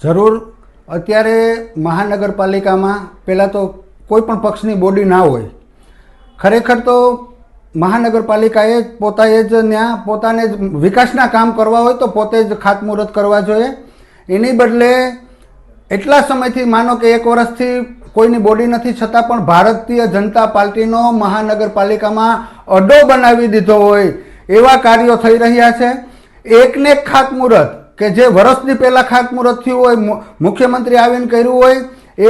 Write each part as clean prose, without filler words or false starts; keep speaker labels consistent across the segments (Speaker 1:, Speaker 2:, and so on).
Speaker 1: જરૂર. અત્યારે મહાનગરપાલિકામાં પહેલાં તો કોઈ પણ પક્ષની બોડી ના હોય. ખરેખર તો મહાનગરપાલિકાએ પોતાએ જ ત્યાં પોતાને જ વિકાસના કામ કરવા હોય તો પોતે જ ખાતમુહૂર્ત કરવા જોઈએ. એની બદલે એટલા સમયથી માનો કે 1 વર્ષથી કોઈની બોડી નથી છતાં પણ ભારતીય જનતા પાર્ટીનો મહાનગરપાલિકામાં અડ્ડો બનાવી દીધો હોય એવા કાર્યો થઈ રહ્યા છે. એકને એક ખાતમુહૂર્ત કે જે વર્ષથી પહેલાં ખાતમુહૂર્ત થયું હોય, મુખ્યમંત્રી આવીને કર્યું હોય,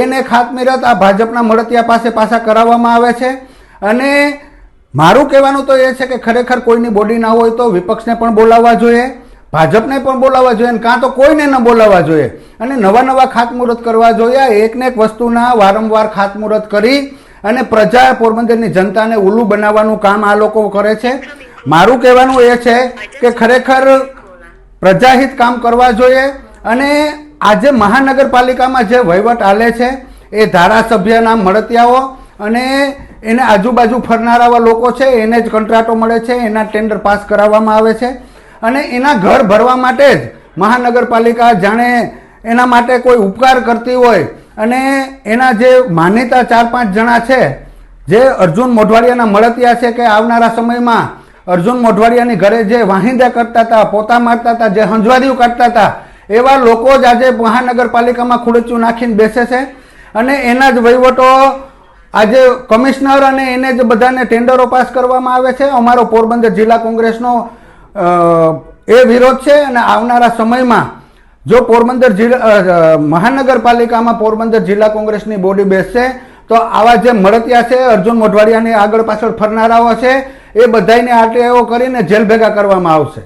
Speaker 1: એને ખાતમુહૂર્ત આ ભાજપના મળતિયા પાસે પાછા કરાવવામાં આવે છે. અને મારું કહેવાનું તો એ છે કે ખરેખર કોઈની બોડી ના હોય તો વિપક્ષને પણ બોલાવવા જોઈએ, ભાજપને પણ બોલાવવા જોઈએ, કાં તો કોઈને ન બોલાવવા જોઈએ અને નવા ખાતમુહૂર્ત કરવા જોઈએ. એકને એક વસ્તુના વારંવાર ખાતમુહૂર્ત કરી અને પ્રજા પોરબંદરની જનતાને ઉલ્લુ બનાવવાનું કામ આ લોકો કરે છે. મારું કહેવાનું એ છે કે ખરેખર પ્રજાહિત કામ કરવા જોઈએ. અને આજે મહાનગરપાલિકામાં જે વહીવટ હાલે છે એ ધારાસભ્યના મળતિયાઓ અને એને આજુબાજુ ફરનારા લોકો છે એને જ કંટ્રાટો મળે છે, એના ટેન્ડર પાસ કરાવવામાં આવે છે અને એના ઘર ભરવા માટે જ મહાનગરપાલિકા જાણે એના માટે કોઈ ઉપકાર કરતી હોય. અને એના જે માન્યતા 4-5 જણા છે જે અર્જુન મોઢવાડિયાના મળતિયા છે કે આવનારા સમયમાં અર્જુન મોઢવાડિયાની ઘરે જે વાહિંદા કરતા હતા, પોતા મારતા હતા, જે હંજવારીઓ કાઢતા હતા, એવા લોકો જ આજે મહાનગરપાલિકામાં ખુડચું નાખીને બેસે છે. અને એના જ વહીવટો આજે કમિશનર અને એને જ બધાને ટેન્ડરો પાસ કરવામાં આવે છે. અમારો પોરબંદર જિલ્લા કોંગ્રેસનો એ વિરોધ છે. અને આવનારા સમયમાં જો પોરબંદર જિલ્લા મહાનગરપાલિકામાં પોરબંદર જિલ્લા કોંગ્રેસની બોડી બેસશે તો આવા જે મળતિયા છે, અર્જુન મોઢવાડિયાની આગળ પાછળ ફરનારાઓ છે, એ બધાને આટેઓ કરીને જેલ ભેગા કરવામાં આવશે.